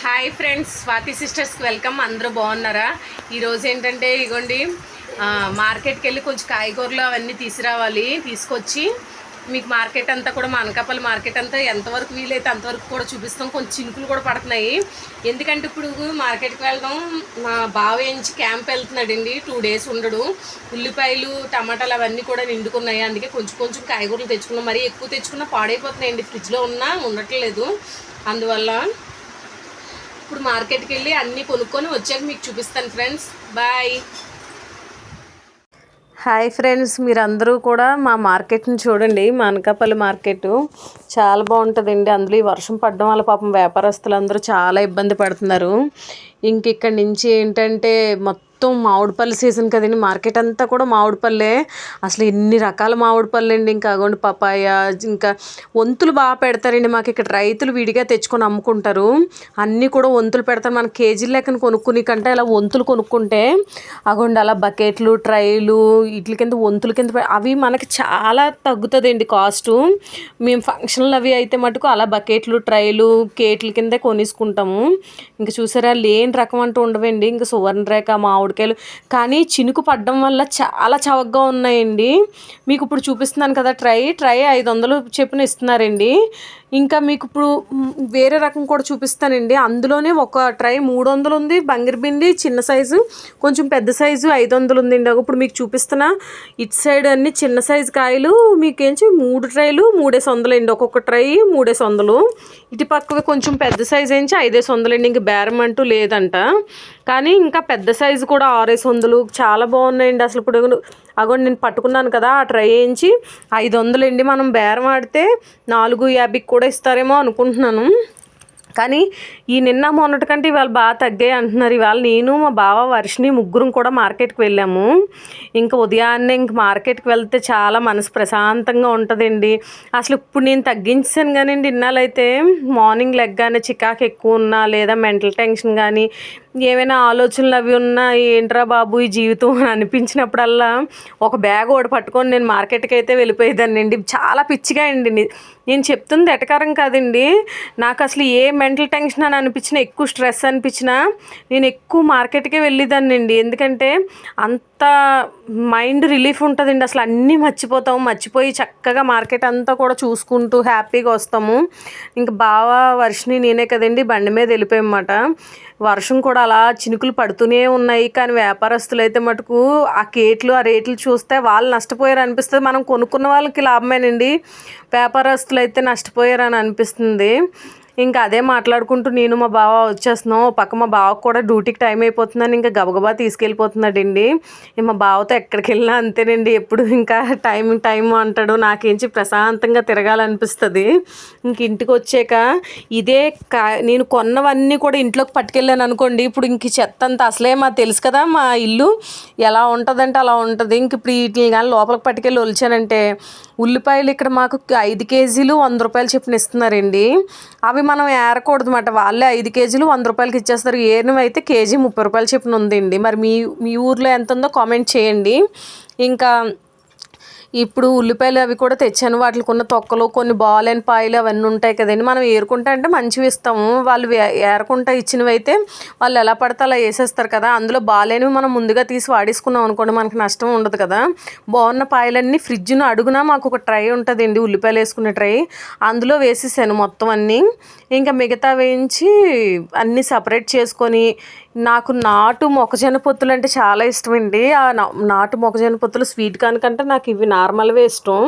Hi friends, Swati సిస్టర్స్కి welcome. అందరూ బాగున్నారా? ఈరోజు ఏంటంటే ఇగోండి, మార్కెట్కి వెళ్ళి కొంచెం కాయగూరలు అవన్నీ తీసుకొచ్చి మీకు మార్కెట్ అంతా కూడా మా అనకాపల్లి మార్కెట్ అంతా ఎంతవరకు వీలైతే అంతవరకు కూడా చూపిస్తాం. కొంచెం చినుకులు కూడా పడుతున్నాయి. ఎందుకంటే ఇప్పుడు మార్కెట్కి వెళ్దాం, మా బావ ఏంచి క్యాంప్ వెళ్తున్నాడండి. 2 days ఉండడు. ఉల్లిపాయలు టమాటాలు అవన్నీ కూడా నిండుకున్నాయి. అందుకే కొంచెం కొంచెం కాయగూరలు తెచ్చుకున్నాం. మరీ ఎక్కువ తెచ్చుకున్నా పాడైపోతున్నాయండి, ఫ్రిడ్జ్లో ఉన్నా ఉండట్లేదు. అందువల్ల ఇప్పుడు మార్కెట్కి వెళ్ళి అన్నీ కొనుక్కొని వచ్చాక మీకు చూపిస్తాను ఫ్రెండ్స్. బాయ్. హాయ్ ఫ్రెండ్స్, మీరందరూ కూడా మా మార్కెట్ని చూడండి. మా అనకాపల్లి మార్కెట్ చాలా బాగుంటుందండి. అందులో ఈ వర్షం పడడం వల్ల పాపం వ్యాపారస్తులందరూ చాలా ఇబ్బంది పడుతున్నారు. ఇక్కడి నుంచి ఏంటంటే మొత్తం మామిడిపల్లి సీజన్ కదండి. మార్కెట్ అంతా కూడా మామిడిపల్లే. అసలు ఎన్ని రకాల మామిడిపళ్ళు అండి. ఇంకా అగోండి పపాయ, ఇంకా వంతులు బాగా పెడతారండి. మాకు ఇక్కడ రైతులు విడిగా తెచ్చుకొని అమ్ముకుంటారు. అన్నీ కూడా వంతులు పెడతారు. మన కేజీల లెక్కన కొనుక్కుని కంటే ఇలా వంతులు కొనుక్కుంటే అగోండి అలా బకెట్లు, ట్రైలు వీటి కింద వంతుల కింద అవి మనకి చాలా తగ్గుతుందండి కాస్టు. మేము ఫంక్షన్లు అవి అయితే మటుకు అలా బకెట్లు, ట్రైలు, కేట్ల కింద కొనేసుకుంటాము. ఇంకా చూసారా, లేని రకం అంటూ ఉండవండి. ఇంకా సువర్ణరేఖ మామిడికాయలు కానీ చినుకు పడడం వల్ల చాలా చవకగా ఉన్నాయండి. మీకు ఇప్పుడు చూపిస్తున్నాను కదా, ట్రై 500 చెప్పున ఇస్తున్నారండి. ఇంకా మీకు ఇప్పుడు వేరే రకం కూడా చూపిస్తానండి. అందులోనే ఒక ట్రై 300 ఉంది. బంగిరిబిండి చిన్న సైజు, కొంచెం పెద్ద సైజు 500 ఉందండి. ఇప్పుడు మీకు చూపిస్తున్నా ఇటు సైడ్ అన్ని చిన్న సైజు కాయలు మీకేంచి 3 ట్రైలు 300 అండి. ఒక్కొక్క ట్రై 300. ఇటు పక్కవి కొంచెం పెద్ద సైజు ఏంచి 500 అండి. ఇంక బేరం అంటూ లేదంట. కానీ ఇంకా పెద్ద సైజు కూడా 600 చాలా బాగున్నాయండి. అసలు ఇప్పుడు అగోండి నేను పట్టుకున్నాను కదా, ఆ ట్రై వేయించి 500 అండి. మనం బేరం ఆడితే 450 కూడా ఇస్తారేమో అనుకుంటున్నాను. కానీ ఈ నిన్న మొన్నటి కంటే ఇవాళ బాగా తగ్గాయి అంటున్నారు. ఇవాళ నేను, మా బావ, వర్షిని ముగ్గురం కూడా మార్కెట్కి వెళ్ళాము. ఇంకా ఉదయాన్నే మార్కెట్కి వెళ్తే చాలా మనసు ప్రశాంతంగా ఉంటుందండి. అసలు ఇప్పుడు నేను తగ్గించాను కానివ్వండి, ఇన్నాళ్ళైతే మార్నింగ్ లెగ్గానే చికాకు ఎక్కువ ఉన్నా లేదా మెంటల్ టెన్షన్ కానీ ఏమైనా ఆలోచనలు అవి ఉన్నా, ఏంట్రా బాబు ఈ జీవితం అని అనిపించినప్పుడల్లా ఒక బ్యాగ్ ఒకటి పట్టుకొని నేను మార్కెట్కి అయితే వెళ్ళిపోయేదాన్ని అండి. చాలా పిచ్చిగా అండి. నేను చెప్తుంది ఎటకారం కాదండి. నాకు అసలు ఏ మెంటల్ టెన్షన్ అని అనిపించినా, ఎక్కువ స్ట్రెస్ అనిపించినా నేను ఎక్కువ మార్కెట్కే వెళ్ళేదాన్ని అండి. ఎందుకంటే అంత మైండ్ రిలీఫ్ ఉంటుందండి. అసలు అన్నీ మర్చిపోయి చక్కగా మార్కెట్ అంతా కూడా చూసుకుంటూ హ్యాపీగా వస్తాము. ఇంకా బావ, వర్షిని, నేనే కదండి బండి మీద వెళ్ళిపోయామన్నమాట. వర్షం కూడా అలా చినుకులు పడుతూనే ఉన్నాయి. కానీ వ్యాపారస్తులు అయితే మటుకు ఆ కేట్లు, ఆ రేట్లు చూస్తే వాళ్ళు నష్టపోయారు అనిపిస్తుంది. మనం కొనుక్కున్న వాళ్ళకి లాభమేనండి, వ్యాపారస్తులు అయితే నష్టపోయారని అనిపిస్తుంది. ఇంకా అదే మాట్లాడుకుంటూ నేను మా బావ వచ్చేస్తున్నాం. పక్క మా బావకు కూడా డ్యూటీకి టైం అయిపోతుందని ఇంకా గబగబా తీసుకెళ్ళిపోతున్నాడండి. మా బావతో ఎక్కడికి వెళ్ళినా అంతేనండి. ఎప్పుడు ఇంకా టైం అంటాడు. నాకేంచి ప్రశాంతంగా తిరగాలనిపిస్తుంది. ఇంటికి వచ్చాక ఇదే నేను కొన్నవన్నీ కూడా ఇంట్లోకి పట్టుకెళ్ళాను అనుకోండి, ఇప్పుడు ఇంక చెత్త అంతా అసలే మాకు తెలుసు కదా, మా ఇల్లు ఎలా ఉంటుందంటే అలా ఉంటుంది. ఇంక ఇప్పుడు వీటిని కానీ లోపలికి పట్టుకెళ్ళి ఒలిచానంటే, ఉల్లిపాయలు ఇక్కడ మాకు 5 కేజీలు 100 రూపాయలు చొప్పున ఇస్తున్నారండి. అవి మనం ఏరకూడదు అన్నమాట. వాళ్ళే 5 కేజీలు 100 రూపాయలకి ఇచ్చేస్తారు. ఏరినవి అయితే కేజీ 30 రూపాయలు చొప్పున ఉందండి. మరి మీ ఊర్లో ఎంత ఉందో కామెంట్ చేయండి. ఇంకా ఇప్పుడు ఉల్లిపాయలు అవి కూడా తెచ్చాను. వాటికి ఉన్న తొక్కలు, కొన్ని బాలైన పాయలు అవన్నీ ఉంటాయి కదండి. మనం ఏరుకుంటా అంటే మంచివి ఇస్తాము. వాళ్ళు ఏరకుంటా ఇచ్చినవి అయితే వాళ్ళు ఎలా పడితే అలా వేసేస్తారు కదా. అందులో బాలేనివి మనం ముందుగా తీసి వాడేసుకున్నాం అనుకోండి, మనకి నష్టం ఉండదు కదా. బాగున్న పాయలన్నీ ఫ్రిడ్జ్ను అడుగున మాకు ఒక ట్రై ఉంటుందండి, ఉల్లిపాయలు వేసుకునే ట్రై. అందులో వేసేసాను మొత్తం అన్నీ. ఇంకా మిగతా వేయించి అన్నీ సపరేట్ చేసుకొని, నాకు నాటు మొక్కజొన్న పొత్తులు అంటే చాలా ఇష్టం అండి. ఆ నాటు మొక్కజొన్న పొత్తులు స్వీట్ కానికంటే నాకు ఇవి నార్మల్వే ఇష్టం.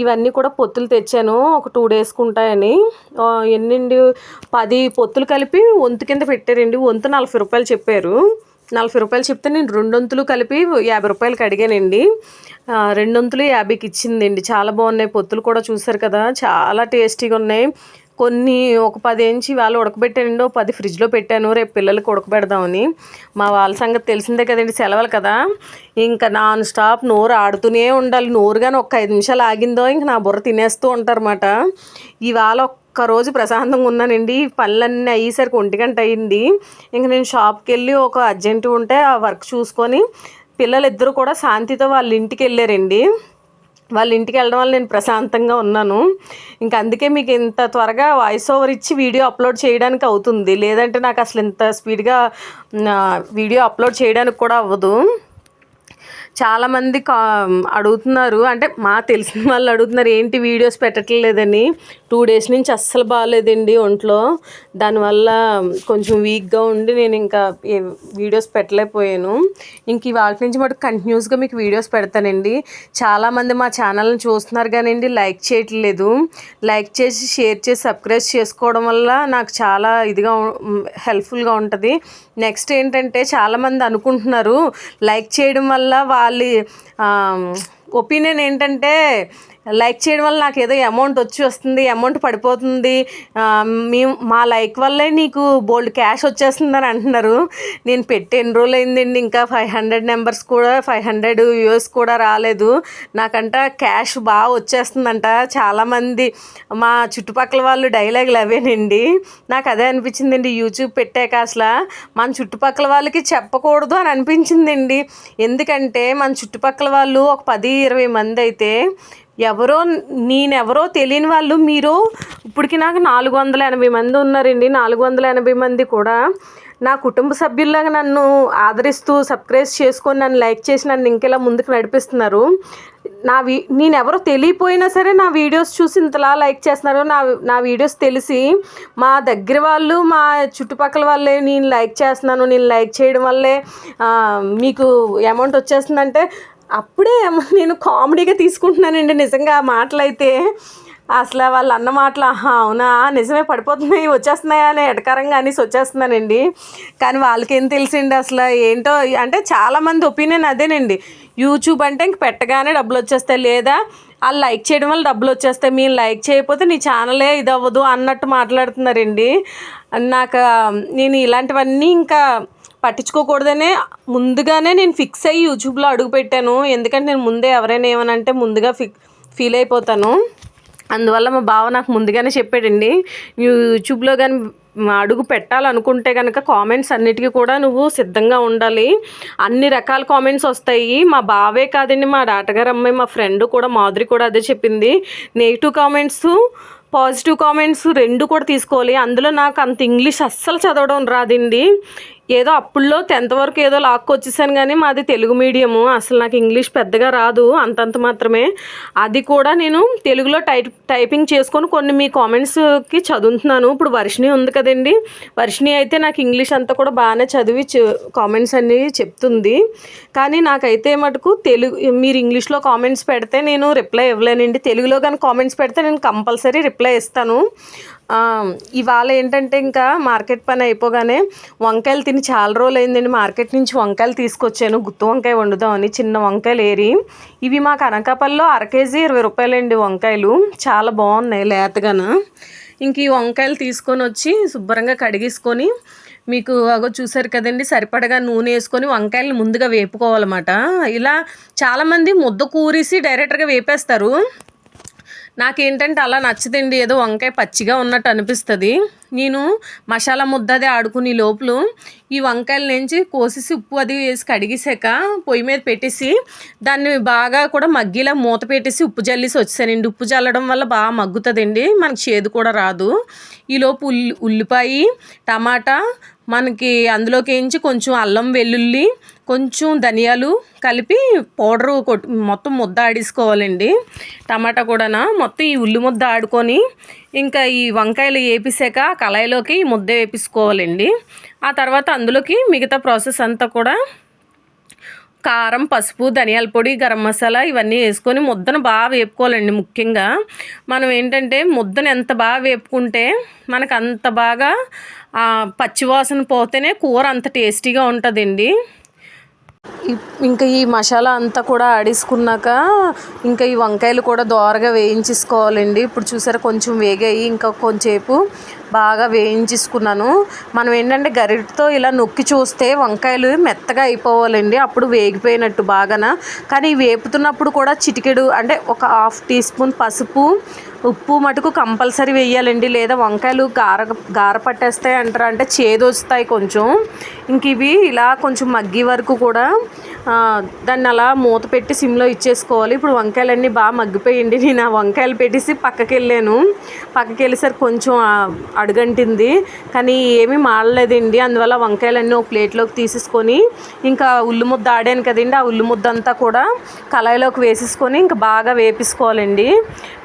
ఇవన్నీ కూడా పొత్తులు తెచ్చాను ఒక 2 daysకి ఉంటాయని. ఎన్నండి 10 పొత్తులు కలిపి వంతు కింద పెట్టారండి. వంతు 40 రూపాయలు చెప్పారు. 40 రూపాయలు చెప్తే నేను 2 వంతులు కలిపి 50 రూపాయలకి అడిగానండి. 2 వంతులు 50కి ఇచ్చిందండి. చాలా బాగున్నాయి పొత్తులు కూడా, చూసారు కదా, చాలా టేస్టీగా ఉన్నాయి. కొన్ని ఒక 10 ఇంచి వాళ్ళు ఉడకబెట్టానండి. 10 ఫ్రిడ్జ్లో పెట్టాను, రేపు పిల్లలకి ఉడకబెడదామని. మా వాళ్ళ సంగతి తెలిసిందే కదండి, సెలవులు కదా. ఇంకా నాన్ స్టాప్ నోరు ఆడుతూనే ఉండాలి. నోరు కానీ ఒక 5 నిమిషాలు ఆగిందో ఇంక నా బుర్ర తినేస్తూ ఉంటారన్నమాట. ఇవాళ ఒక్కరోజు ప్రశాంతంగా ఉన్నానండి. పనులన్నీ అయ్యేసరికి 1 గంట అయింది. ఇంక నేను షాప్కి వెళ్ళి ఒక అర్జెంటు ఉంటే ఆ వర్క్ చూసుకొని పిల్లలిద్దరూ కూడా శాంతితో వాళ్ళ ఇంటికి వెళ్ళారండి. వాళ్ళ ఇంటికి వెళ్ళడం వల్ల నేను ప్రశాంతంగా ఉన్నాను. ఇంకా అందుకే మీకు ఇంత త్వరగా వాయిస్ ఓవర్ ఇచ్చి వీడియో అప్లోడ్ చేయడానికి అవుతుంది. లేదంటే నాకు అసలు ఇంత స్పీడ్గా వీడియో అప్లోడ్ చేయడానికి కూడా అవ్వదు. చాలామంది అడుగుతున్నారు, అంటే మా తెలిసిన వాళ్ళు అడుగుతున్నారు ఏంటి వీడియోస్ పెట్టట్లేదని. 2 డేస్ నుంచి అస్సలు బాగాలేదండి ఒంట్లో. దానివల్ల కొంచెం వీక్గా ఉండి నేను ఇంకా వీడియోస్ పెట్టలేకపోయాను. ఇంక ఇవాళ నుంచి మటుకు కంటిన్యూస్గా మీకు వీడియోస్ పెడతానండి. చాలామంది మా ఛానల్ని చూస్తున్నారు కానివ్వండి లైక్ చేయట్లేదు. లైక్ చేసి షేర్ చేసి సబ్స్క్రైబ్ చేసుకోవడం వల్ల నాకు చాలా హెల్ప్ఫుల్గా ఉంటుంది. నెక్స్ట్ ఏంటంటే చాలామంది అనుకుంటున్నారు లైక్ చేయడం వల్ల వాళ్ళ ఒపీనియన్ ఏంటంటే లైక్ చేయడం వల్ల నాకు ఏదో అమౌంట్ వస్తుంది, అమౌంట్ పడిపోతుంది, మా లైక్ వల్లే నీకు బోల్డ్ క్యాష్ వచ్చేస్తుందని అంటున్నారు. నేను పెట్టి ఎన్ని రోజులు అయిందండి, ఇంకా 500 మెంబర్స్ కూడా 500 వ్యూస్ కూడా రాలేదు. నాకంట క్యాష్ బాగా వచ్చేస్తుందంట. చాలామంది మా చుట్టుపక్కల వాళ్ళు డైలాగులు అవేనండి. నాకు అదే అనిపించిందండి యూట్యూబ్ పెట్టాక అసలు మన చుట్టుపక్కల వాళ్ళకి చెప్పకూడదు అని అనిపించిందండి. ఎందుకంటే మన చుట్టుపక్కల వాళ్ళు ఒక 10-20 మంది అయితే నేనెవరో తెలియని వాళ్ళు మీరు ఇప్పటికి నాకు 480 మంది ఉన్నారండి. 480 మంది కూడా నా కుటుంబ సభ్యుల్లాగా నన్ను ఆదరిస్తూ సబ్స్క్రైబ్ చేసుకొని నన్ను లైక్ చేసి నన్ను ఇంకెలా ముందుకు నడిపిస్తున్నారు. నేనెవరో తెలియపోయినా సరే నా వీడియోస్ చూసి ఇంతలా లైక్ చేస్తున్నారు. నా వీడియోస్ తెలిసి మా దగ్గర వాళ్ళు మా చుట్టుపక్కల వాళ్ళే నేను లైక్ చేస్తున్నాను, నేను లైక్ చేయడం వల్లే మీకు అమౌంట్ వచ్చేస్తుందంటే అప్పుడే నేను కామెడీగా తీసుకుంటున్నానండి. నిజంగా ఆ మాటలైతే అసలు వాళ్ళు అన్న మాటలు అవునా నిజమే పడిపోతున్నాయి వచ్చేస్తున్నాయా అని ఎటకారంగా అనేసి వచ్చేస్తున్నానండి. కానీ వాళ్ళకేం తెలిసిండి అసలు ఏంటో. అంటే చాలామంది ఒపీనియన్ అదేనండి, యూట్యూబ్ అంటే ఇంక పెట్టగానే డబ్బులు వచ్చేస్తాయి, లేదా వాళ్ళు లైక్ చేయడం వల్ల డబ్బులు వచ్చేస్తాయి, మీరు లైక్ చేయకపోతే నీ ఛానలే ఇది అవ్వదు అన్నట్టు మాట్లాడుతున్నారండి. నేను ఇలాంటివన్నీ ఇంకా పట్టించుకోకూడదనే ముందుగానే నేను ఫిక్స్ అయ్యి యూట్యూబ్లో అడుగు పెట్టాను. ఎందుకంటే నేను ముందే ఎవరైనా ఏమనంటే ముందుగా ఫీల్ అయిపోతాను. అందువల్ల మా బావ నాకు ముందుగానే చెప్పాడండి, యూట్యూబ్లో కానీ అడుగు పెట్టాలనుకుంటే కనుక కామెంట్స్ అన్నిటికీ కూడా నువ్వు సిద్ధంగా ఉండాలి. అన్ని రకాల కామెంట్స్ వస్తాయి. మా బావే కాదండి, మా డాటగారు అమ్మాయి మా ఫ్రెండ్ కూడా మాధురి కూడా అదే చెప్పింది. నెగిటివ్ కామెంట్స్ పాజిటివ్ కామెంట్స్ 2 కూడా తీసుకోవాలి. అందులో నాకు అంత ఇంగ్లీష్ అస్సలు చదవడం రాదండి. ఏదో అప్పుల్లో 10th వరకు ఏదో లాక్కొచ్చేసాను, కానీ మాది తెలుగు మీడియము. అసలు నాకు ఇంగ్లీష్ పెద్దగా రాదు, అంతంత మాత్రమే. అది కూడా నేను తెలుగులో టైపింగ్ చేసుకొని కొన్ని మీ కామెంట్స్కి చదువుతున్నాను. ఇప్పుడు వర్షిణి ఉంది కదండి, వర్షిణి అయితే నాకు ఇంగ్లీష్ అంతా కూడా బాగానే చదివి కామెంట్స్ అన్నీ చెప్తుంది. కానీ నాకైతే మటుకు మీరు ఇంగ్లీష్లో కామెంట్స్ పెడితే నేను రిప్లై ఇవ్వలేనండి. తెలుగులో కానీ కామెంట్స్ పెడితే నేను కంపల్సరీ రిప్లై ఇస్తాను. ఇవాళ ఏంటంటే ఇంకా మార్కెట్ పని అయిపోగానే వంకాయలు తిని చాలా రోజులు అయిందండి. మార్కెట్ నుంచి వంకాయలు తీసుకొచ్చాను, గుత్తి వంకాయ వండుదామని. చిన్న వంకాయలు ఏరి ఇవి మా కనకాపల్లిలో 1 కేజీ 20 రూపాయలండి వంకాయలు. చాలా బాగున్నాయి లేతగాన. ఇంక ఈ వంకాయలు తీసుకొని వచ్చి శుభ్రంగా కడిగేసుకొని మీకు చూసారు కదండి, సరిపడగా నూనె వేసుకొని వంకాయలను ముందుగా వేపుకోవాలన్నమాట. ఇలా చాలామంది ముద్ద కూరేసి డైరెక్ట్గా వేపేస్తారు. నాకేంటంటే అలా నచ్చదండి, ఏదో వంకాయ పచ్చిగా ఉన్నట్టు అనిపిస్తుంది. నేను మసాలా ముద్దది ఆడుకుని లోపల ఈ వంకాయల నుంచి కోసేసి ఉప్పు అది వేసి కడిగేసాక పొయ్యి మీద పెట్టేసి దాన్ని బాగా కూడా మగ్గిలా మూత పెట్టేసి ఉప్పు జల్లేసి వచ్చేసానండి. ఉప్పు జల్లడం వల్ల బాగా మగ్గుతుందండి, మనకి చేదు కూడా రాదు. ఈలోపు ఉల్లిపాయ టమాటా మనకి అందులోకి వేయించి కొంచెం అల్లం వెల్లుల్లి కొంచెం ధనియాలు కలిపి పౌడరు మొత్తం ముద్ద ఆడేసుకోవాలండి. టమాటా కూడా మొత్తం ఈ ఉల్లి ముద్ద ఆడుకొని ఇంకా ఈ వంకాయలు వేపేసాక కళాయిలోకి ఈ ముద్ద వేపించుకోవాలండి. ఆ తర్వాత అందులోకి మిగతా ప్రాసెస్ అంతా కూడా కారం పసుపు ధనియాల పొడి గరం మసాలా ఇవన్నీ వేసుకొని ముద్దను బాగా వేపుకోవాలండి. ముఖ్యంగా మనం ఏంటంటే ముద్దను ఎంత బాగా వేపుకుంటే మనకు అంత బాగా పచ్చివాసన పోతేనే కూర అంత టేస్టీగా ఉంటుందండి. ఇంకా ఈ మసాలా అంతా కూడా ఆడేసుకున్నాక ఇంకా ఈ వంకాయలు కూడా దోరగా వేయించేసుకోవాలండి. ఇప్పుడు చూసారా కొంచెం వేగాయి, ఇంకా కొంచెంసేపు బాగా వేయించేసుకున్నాను. మనం ఏంటంటే గరిటతో ఇలా నొక్కి చూస్తే వంకాయలు మెత్తగా అయిపోవాలండి, అప్పుడు వేగిపోయినట్టు బాగాన. కానీ వేపుతున్నప్పుడు కూడా చిటికెడు అంటే ఒక 1/2 టీ స్పూన్ పసుపు ఉప్పు మటుకు కంపల్సరీ వేయాలండి, లేదా వంకాయలు గార పట్టేస్తాయి అంటారు, అంటే చేదొస్తాయి కొంచెం. ఇంక ఇవి ఇలా కొంచెం మగ్గి వరకు కూడా దాన్ని అలా మూత పెట్టి సిమ్లో ఇచ్చేసుకోవాలి. ఇప్పుడు వంకాయలన్నీ బాగా మగ్గిపోయింది. నేను ఆ వంకాయలు పెట్టేసి పక్కకి వెళ్ళేసరికి కొంచెం అడుగంటింది, కానీ ఏమీ మాడలేదండి. అందువల్ల వంకాయలన్నీ ఒక ప్లేట్లోకి తీసేసుకొని ఇంకా ఉల్లి ముద్ద ఆడాను కదండి, ఆ ఉల్లి ముద్ద అంతా కూడా కళాయిలోకి వేసేసుకొని ఇంకా బాగా వేపించుకోవాలండి.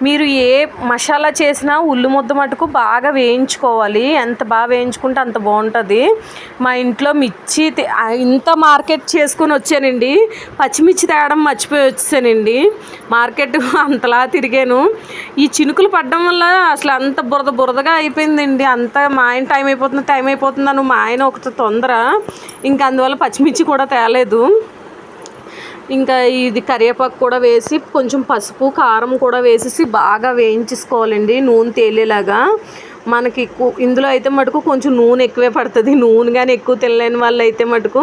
మీరు ఏ మసాలా చేసినా ఉల్లి ముద్ద మటుకు బాగా వేయించుకోవాలి. ఎంత బాగా వేయించుకుంటే అంత బాగుంటుంది. మా ఇంట్లో మిర్చి ఇంత మార్కెట్ చేసుకొని వచ్చానండి, పచ్చిమిర్చి తేవడం మర్చిపోయి వచ్చానండి. మార్కెట్ అంతలా తిరిగాను. ఈ చినుకులు పడడం వల్ల అసలు అంత బురదగా అయిపోయిందండి. అంత మా ఆయన టైం అయిపోతుందని మా ఆయన ఒక తొందర, ఇంకా అందువల్ల పచ్చిమిర్చి కూడా తేలేదు. ఇంకా ఇది కరివేపాకు కూడా వేసి కొంచెం పసుపు కారం కూడా వేసేసి బాగా వేయించేసుకోవాలండి, నూనె తేలేలాగా. మనకి ఇందులో అయితే మటుకు కొంచెం నూనె ఎక్కువే పడుతుంది. నూనె కానీ ఎక్కువ తినలేని వాళ్ళు అయితే మటుకు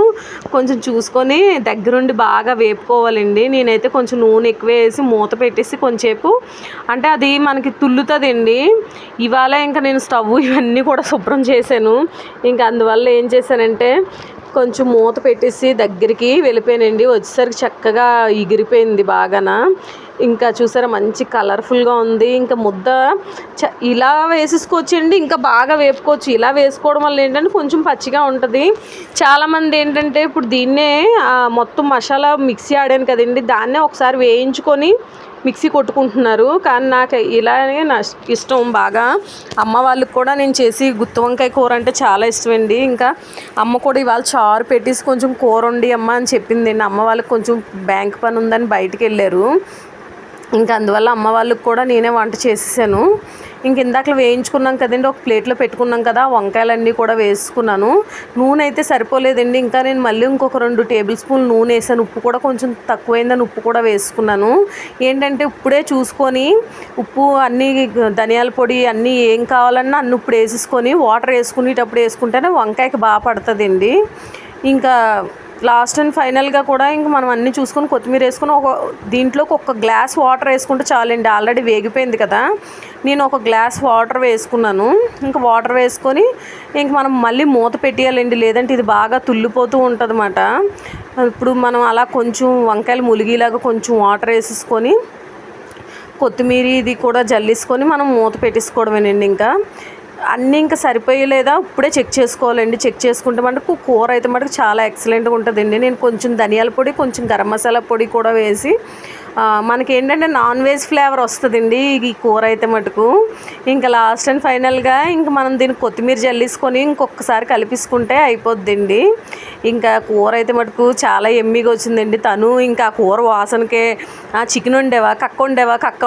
కొంచెం చూసుకొని దగ్గరుండి బాగా వేపుకోవాలండి. నేనైతే కొంచెం నూనె ఎక్కువ వేసి మూత పెట్టేసి కొంచెంసేపు, అంటే అది మనకి తుల్లుతుందండి. ఇవాళ ఇంకా నేను స్టవ్ ఇవన్నీ కూడా శుభ్రం చేశాను. ఇంకా అందువల్ల ఏం చేశానంటే కొంచెం మూత పెట్టేసి దగ్గరికి వెళ్ళిపోయానండి. వచ్చేసరికి చక్కగా ఎగిరిపోయింది బాగాన. ఇంకా చూసారా మంచి కలర్ఫుల్గా ఉంది. ఇంకా ముద్ద ఇలా వేసేసుకోవచ్చండి, ఇంకా బాగా వేపుకోవచ్చు. ఇలా వేసుకోవడం వల్ల ఏంటంటే కొంచెం పచ్చిగా ఉంటుంది. చాలామంది ఏంటంటే ఇప్పుడు దీన్నే మొత్తం మసాలా మిక్సీ ఆడాను కదండి, దాన్నే ఒకసారి వేయించుకొని మిక్సీ కొట్టుకుంటున్నారు. కానీ నాకు ఇలానే నా ఇష్టం బాగా. అమ్మ వాళ్ళకి కూడా నేను చేసి గుత్తి వంకాయ కూర అంటే చాలా ఇష్టమండి. ఇంకా అమ్మ కూడా ఇవాళ చారు పెట్టేసి కొంచెం కూర వండి అమ్మ అని చెప్పిందండి. అమ్మ వాళ్ళకి కొంచెం బ్యాంక్ పని ఉందని బయటికి వెళ్ళారు. ఇంకా అందువల్ల అమ్మ వాళ్ళకి కూడా నేనే వంట చేసేసాను. ఇంక ఇందాక వేయించుకున్నాం కదండి, ఒక ప్లేట్లో పెట్టుకున్నాం కదా, వంకాయలన్నీ కూడా వేసుకున్నాను. నూనె అయితే సరిపోలేదండి, ఇంకా నేను మళ్ళీ ఇంకొక 2 టేబుల్ స్పూన్లు నూనె వేసాను. ఉప్పు కూడా కొంచెం తక్కువైందని ఉప్పు కూడా వేసుకున్నాను. ఏంటంటే ఇప్పుడే చూసుకొని ఉప్పు అన్నీ ధనియాల పొడి అన్నీ ఏం కావాలన్నా అన్నీ ఇప్పుడు వేసేసుకొని వాటర్ వేసుకునేటప్పుడు వేసుకుంటేనే వంకాయకి బాగా పడుతుందండి. ఇంకా లాస్ట్ అండ్ ఫైనల్గా కూడా ఇంక మనం అన్నీ చూసుకొని కొత్తిమీర వేసుకొని దీంట్లోకి ఒక గ్లాస్ వాటర్ వేసుకుంటే చాలండి. ఆల్రెడీ వేగిపోయింది కదా, నేను ఒక గ్లాస్ వాటర్ వేసుకున్నాను. ఇంకా వాటర్ వేసుకొని ఇంక మనం మళ్ళీ మూత పెట్టేయాలండి, లేదంటే ఇది బాగా తుల్లిపోతూ ఉంటుంది అన్నమాట. ఇప్పుడు మనం అలా కొంచెం వంకాయలు ములిగేలాగా కొంచెం వాటర్ వేసేసుకొని కొత్తిమీర ఇది కూడా జల్లేసుకొని మనం మూత పెట్టేసుకోవడమేనండి. ఇంకా అన్నీ ఇంకా సరిపోయలేదా ఇప్పుడే చెక్ చేసుకోవాలండి. చెక్ చేసుకుంటే మటుకు కూర అయితే మటుకు చాలా ఎక్సలెంట్గా ఉంటుందండి. నేను కొంచెం ధనియాల పొడి కొంచెం గరం మసాలా పొడి కూడా వేసి మనకి ఏంటంటే నాన్ వెజ్ ఫ్లేవర్ వస్తుందండి ఈ కూర అయితే మటుకు. ఇంకా లాస్ట్ అండ్ ఫైనల్గా ఇంకా మనం దీనికి కొత్తిమీర జల్లేసుకొని ఇంకొకసారి కలిపేసుకుంటే అయిపోద్దండి. ఇంకా కూర అయితే మటుకు చాలా ఎమ్మిగా వచ్చిందండి. తను ఇంకా కూర వాసనకే చికెన్ వండేవా కక్క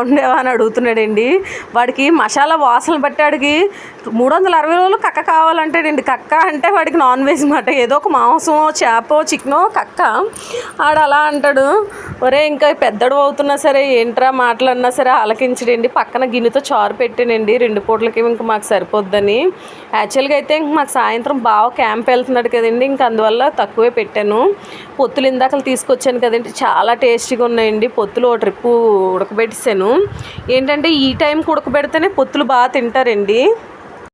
వండేవా అని అడుగుతున్నాడండి. వాడికి మసాలా వాసన బట్టి వాడికి 360 రోజులు కక్క కావాలంటాడండి. కక్క అంటే వాడికి నాన్ వెజ్ మాట, ఏదో ఒక మాంసమో చేపో చికెనో కక్క ఆడు అలా అంటాడు. ఒరే ఇంకా పెద్దడు అవుతున్నా సరే ఏంట్రా మాటలన్నా సరే ఆలకించడండి. పక్కన గిన్నెతో చారు పెట్టానండి, 2 పూటలకి ఇంకా మాకు సరిపోద్దని. యాక్చువల్గా అయితే ఇంక మాకు సాయంత్రం బాగా క్యాంప్ వెళ్తున్నాడు కదండి, ఇంకా అందువల్ల తక్కువే పెట్టాను. పొత్తులు ఇందాకలు తీసుకొచ్చాను కదండి, చాలా టేస్టీగా ఉన్నాయండి. పొత్తులు ఓ ట్రిప్పు ఉడకబెట్టేసాను. ఏంటంటే ఈ టైంకి ఉడకబెడితేనే పొత్తులు బాగా తింటారండి.